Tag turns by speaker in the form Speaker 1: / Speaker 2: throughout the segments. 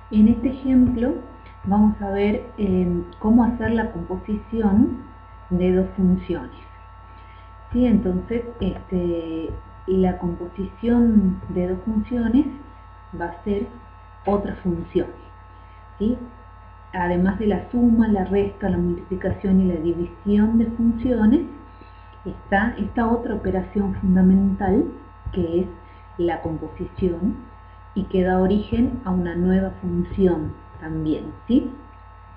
Speaker 1: En este ejemplo vamos a ver cómo hacer la composición de dos funciones. ¿Sí? Entonces, la composición de dos funciones va a ser otra función. ¿Sí? Además de la suma, la resta, la multiplicación y la división de funciones, está esta otra operación fundamental que es la composición y que da origen a una nueva función también, ¿sí?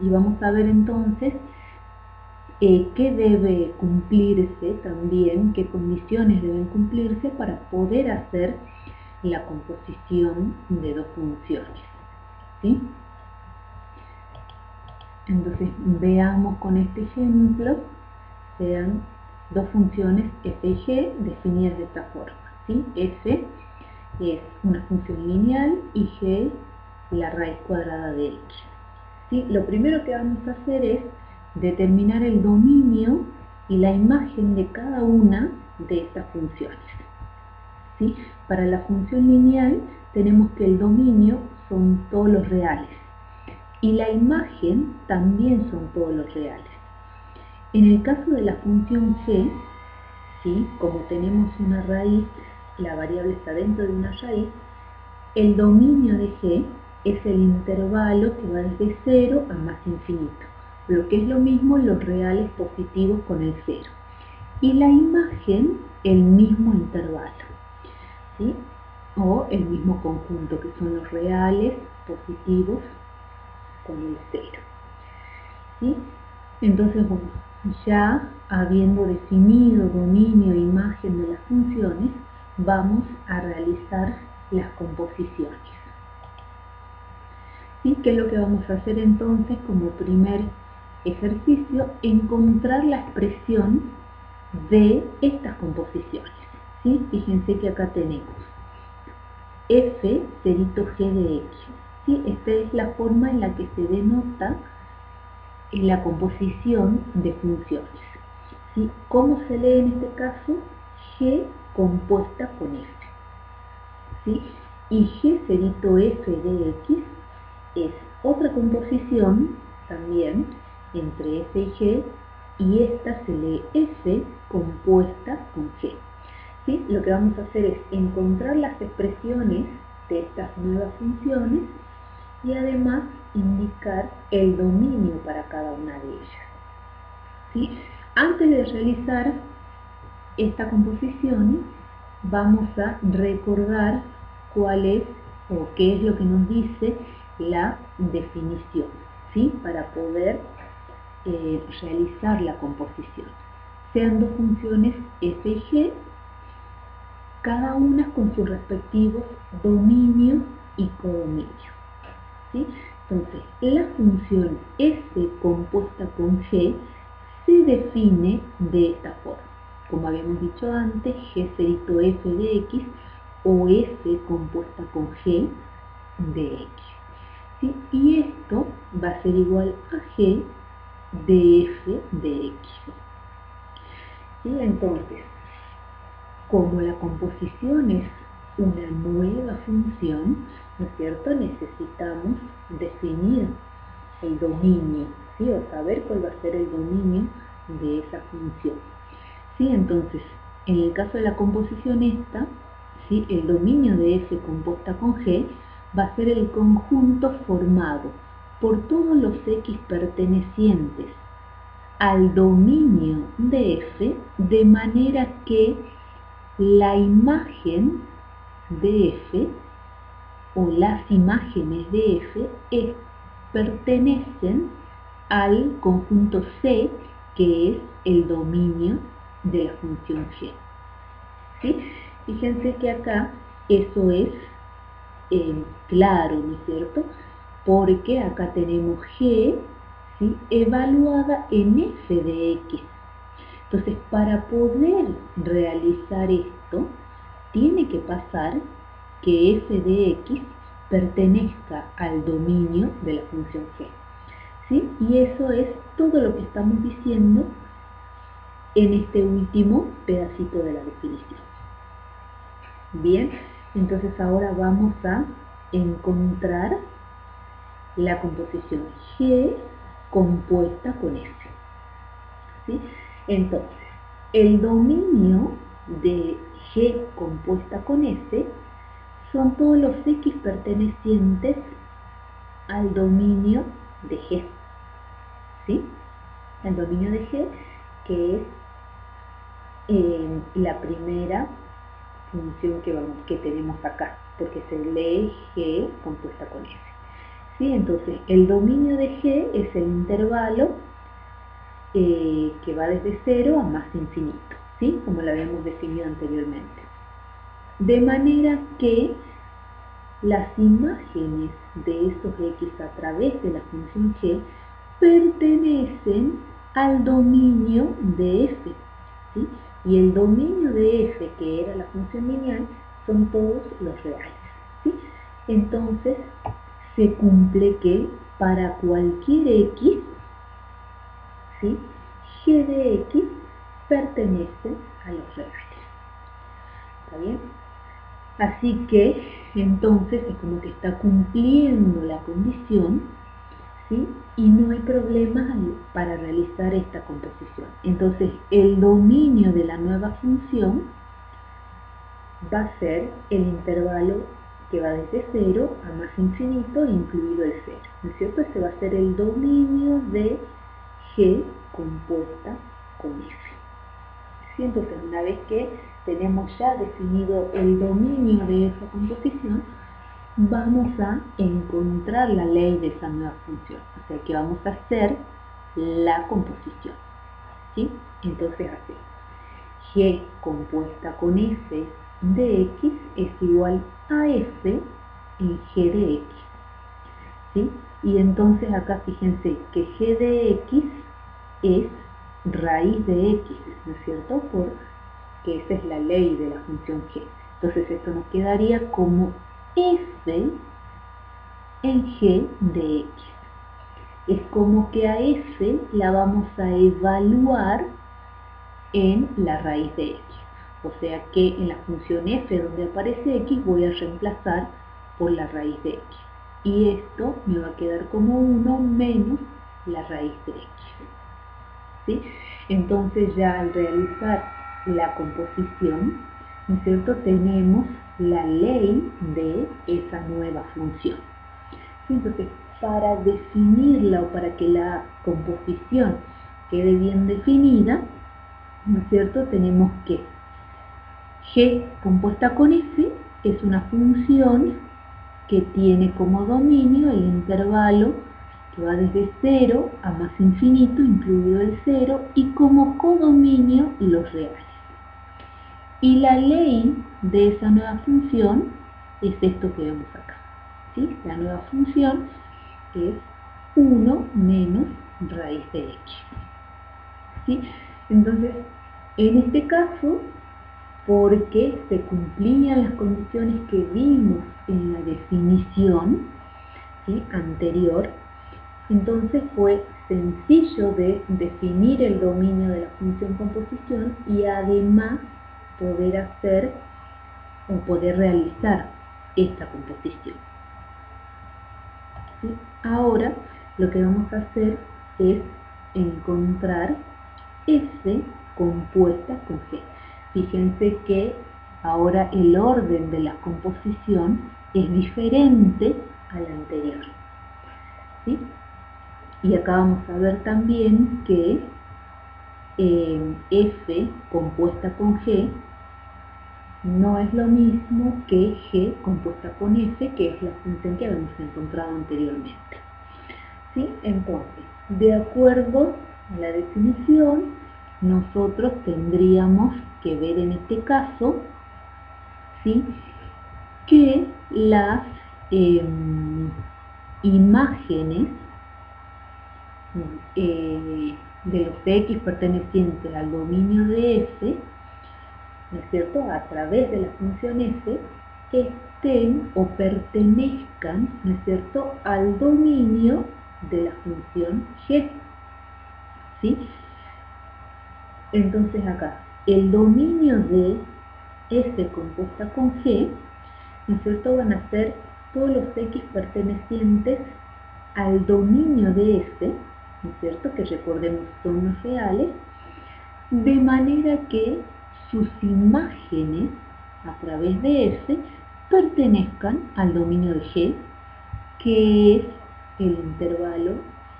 Speaker 1: Y vamos a ver entonces qué debe cumplirse también, qué condiciones deben cumplirse para poder hacer la composición de dos funciones, ¿sí? Entonces veamos con este ejemplo, sean dos funciones f y g definidas de esta forma, ¿sí? F es una función lineal y g la raíz cuadrada de x. ¿Sí? Lo primero que vamos a hacer es determinar el dominio y la imagen de cada una de estas funciones. ¿Sí? Para la función lineal tenemos que el dominio son todos los reales y la imagen también son todos los reales. En el caso de la función g, ¿sí? Como tenemos una raíz, la variable está dentro de una raíz, el dominio de g es el intervalo que va desde 0 a más infinito, lo que es lo mismo los reales positivos con el 0. Y la imagen, el mismo intervalo, ¿sí? O el mismo conjunto, que son los reales positivos con el 0. ¿Sí? Entonces, bueno, ya habiendo definido dominio e imagen de las funciones, vamos a realizar las composiciones. ¿Sí? ¿Qué es lo que vamos a hacer entonces como primer ejercicio? Encontrar la expresión de estas composiciones. ¿Sí? Fíjense que acá tenemos f cerito g de x. ¿Sí? Esta es la forma en la que se denota la composición de funciones. ¿Sí? ¿Cómo se lee en este caso? G compuesta con f. ¿Sí? Y g cerito f de x es otra composición también entre f y g, y esta se lee f compuesta con g. ¿Sí? Lo que vamos a hacer es encontrar las expresiones de estas nuevas funciones y además indicar el dominio para cada una de ellas. ¿Sí? Antes de realizar esta composición, vamos a recordar cuál es o qué es lo que nos dice la definición, ¿sí? Para poder realizar la composición. Sean dos funciones f y g, cada una con sus respectivos dominio y codominio, ¿sí? Entonces, la función f compuesta con g se define de esta forma. Como habíamos dicho antes, g cerito f de x o f compuesta con g de x. ¿Sí? Y esto va a ser igual a g de f de x. ¿Sí? Entonces, como la composición es una nueva función, ¿no es cierto? Necesitamos definir el dominio, ¿sí? O saber cuál va a ser el dominio de esa función. ¿Sí? Entonces, en el caso de la composición esta, ¿sí? El dominio de f compuesta con g va a ser el conjunto formado por todos los x pertenecientes al dominio de f, de manera que la imagen de f o las imágenes de f pertenecen al conjunto C, que es el dominio de la función g. ¿Sí? Fíjense que acá eso es claro, ¿no es cierto? Porque acá tenemos g, ¿sí? Evaluada en f de x. Entonces, para poder realizar esto, tiene que pasar que f de x pertenezca al dominio de la función g. ¿Sí? Y eso es todo lo que estamos diciendo en este último pedacito de la definición. Bien, entonces ahora vamos a encontrar la composición G compuesta con F. ¿Sí? Entonces, el dominio de G compuesta con F son todos los X pertenecientes al dominio de G. ¿Sí? El dominio de G, que es la primera función que tenemos acá, porque se lee G compuesta con F. ¿Sí? Entonces, el dominio de G es el intervalo que va desde 0 a más infinito, ¿sí? Como lo habíamos definido anteriormente. De manera que las imágenes de esos X a través de la función G pertenecen al dominio de F, ¿sí? Y el dominio de F, que era la función lineal, son todos los reales, ¿sí? Entonces, se cumple que para cualquier X, ¿sí?, G de X pertenece a los reales. ¿Está bien? Así que, entonces, es como que está cumpliendo la condición, ¿sí? Y no hay problema para realizar esta composición. Entonces, el dominio de la nueva función va a ser el intervalo que va desde 0 a más infinito, incluido el 0, ¿no es cierto? Ese va a ser el dominio de G compuesta con F. ¿Sí? Entonces, una vez que tenemos ya definido el dominio de esa composición, vamos a encontrar la ley de esa nueva función. O sea que vamos a hacer la composición. ¿Sí? Entonces, así, G compuesta con F de X es igual a F en G de X. ¿Sí? Y entonces acá fíjense que G de X es raíz de X, ¿no es cierto? Porque esa es la ley de la función G. Entonces esto nos quedaría como F en G de X. Es como que a F la vamos a evaluar en la raíz de X. O sea que en la función F donde aparece X voy a reemplazar por la raíz de X. Y esto me va a quedar como 1 menos la raíz de X. ¿Sí? Entonces ya al realizar la composición, ¿no es cierto?, tenemos la ley de esa nueva función. ¿Sí? Entonces, para definirla o para que la composición quede bien definida, ¿no es cierto?, tenemos que G compuesta con F es una función que tiene como dominio el intervalo que va desde 0 a más infinito, incluido el 0, y como codominio los reales. Y la ley de esa nueva función es esto que vemos acá. ¿Sí? La nueva función es 1 menos raíz de X. ¿Sí? Entonces, en este caso, porque se cumplían las condiciones que vimos en la definición, ¿sí?, anterior, entonces fue sencillo de definir el dominio de la función composición y además poder hacer o poder realizar esta composición. ¿Sí? Ahora lo que vamos a hacer es encontrar F compuesta con G. Fíjense que ahora el orden de la composición es diferente al anterior. ¿Sí? Y acá vamos a ver también que F compuesta con G no es lo mismo que G compuesta con F, que es la función que habíamos encontrado anteriormente. ¿Sí? Entonces, de acuerdo a la definición, nosotros tendríamos que ver en este caso, ¿sí?, que las imágenes de los X pertenecientes al dominio de F, ¿no es cierto?, a través de la función F, estén o pertenezcan, ¿no es cierto?, al dominio de la función G. ¿Sí? Entonces acá, el dominio de F compuesta con G, ¿no es cierto?, van a ser todos los X pertenecientes al dominio de F, ¿no es cierto?, que recordemos son los reales, de manera que sus imágenes a través de F pertenezcan al dominio de G, que es el intervalo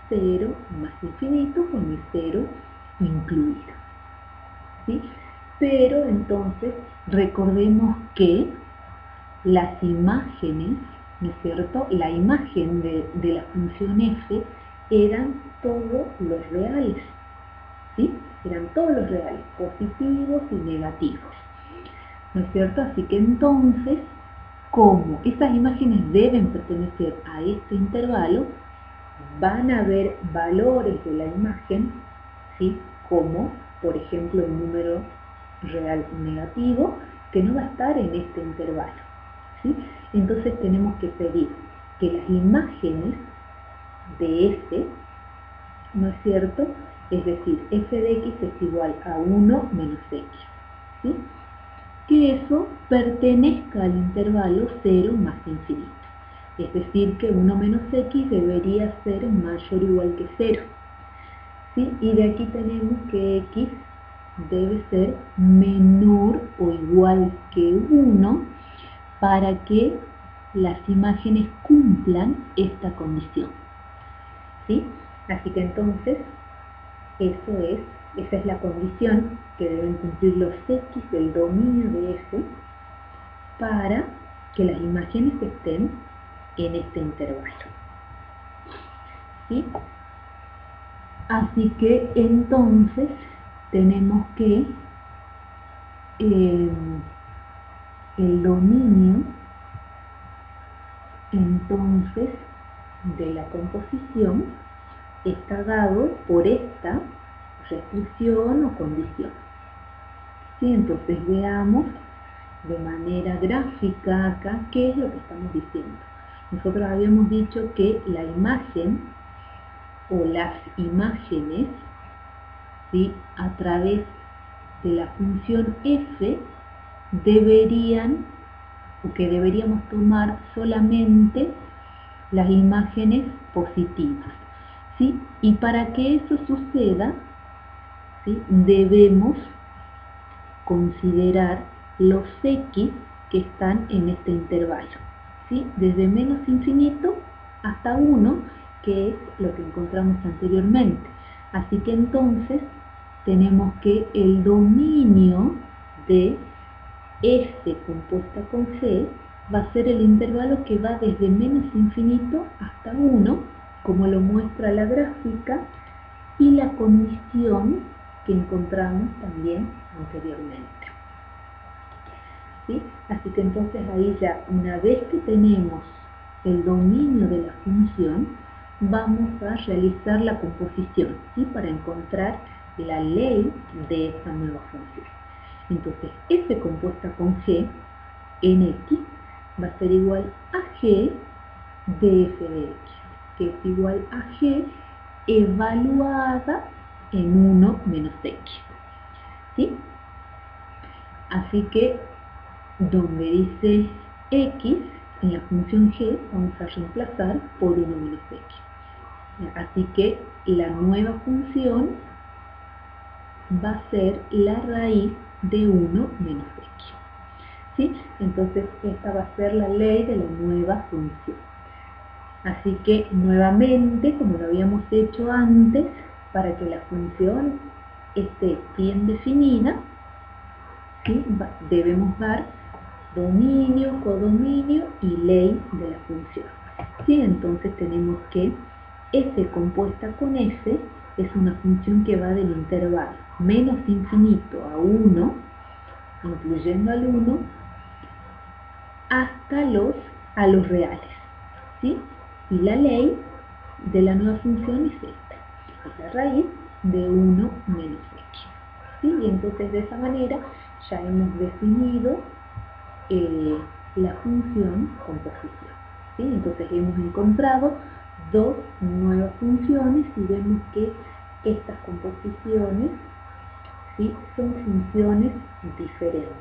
Speaker 1: 0 más infinito con el 0 incluido, ¿sí? Pero entonces recordemos que las imágenes, ¿no es cierto?, la imagen de la función f eran todos los reales, ¿sí? Eran todos los reales, positivos y negativos, ¿no es cierto? Así que entonces, como estas imágenes deben pertenecer a este intervalo, van a haber valores de la imagen, ¿sí?, como por ejemplo el número real negativo, que no va a estar en este intervalo, ¿sí? Entonces tenemos que pedir que las imágenes de f, ¿no es cierto?, es decir, f de x es igual a 1 menos x, ¿sí?, que eso pertenezca al intervalo 0 más infinito. Es decir, que 1 menos x debería ser mayor o igual que 0. ¿Sí? Y de aquí tenemos que x debe ser menor o igual que 1 para que las imágenes cumplan esta condición. ¿Sí? Así que entonces, esa es la condición que deben cumplir los x del dominio de f para que las imágenes estén en este intervalo. ¿Sí? Así que entonces tenemos que el dominio entonces de la composición está dado por esta restricción o condición. ¿Sí? Entonces veamos de manera gráfica acá qué es lo que estamos diciendo. Nosotros habíamos dicho que la imagen o las imágenes, ¿sí?, a través de la función f deberíamos tomar solamente las imágenes positivas, ¿sí? Y para que eso suceda, ¿sí?, debemos considerar los x que están en este intervalo, ¿sí?, desde menos infinito hasta 1, que es lo que encontramos anteriormente. Así que entonces tenemos que el dominio de f compuesta con g va a ser el intervalo que va desde menos infinito hasta 1, como lo muestra la gráfica, y la condición que encontramos también anteriormente. ¿Sí? Así que entonces ahí ya, una vez que tenemos el dominio de la función, vamos a realizar la composición, ¿sí?, para encontrar la ley de esta nueva función. Entonces, f compuesta con g en x va a ser igual a g de f de x, que es igual a g evaluada en 1 menos x. ¿Sí? Así que, donde dice x, en la función g, vamos a reemplazar por 1 menos x. Así que la nueva función va a ser la raíz de 1 menos x. ¿Sí? Entonces esta va a ser la ley de la nueva función. Así que nuevamente, como lo habíamos hecho antes, para que la función esté bien definida, ¿sí?, debemos dar dominio, codominio y ley de la función. ¿Sí? Entonces tenemos que f compuesta con f es una función que va del intervalo menos infinito a 1, incluyendo al 1, hasta a los reales. ¿Sí? Y la ley de la nueva función es esta, es la raíz de 1 menos x. ¿Sí? Y entonces de esa manera ya hemos definido la función composición. ¿Sí? Entonces hemos encontrado dos nuevas funciones y vemos que estas composiciones, ¿sí?, son funciones diferentes.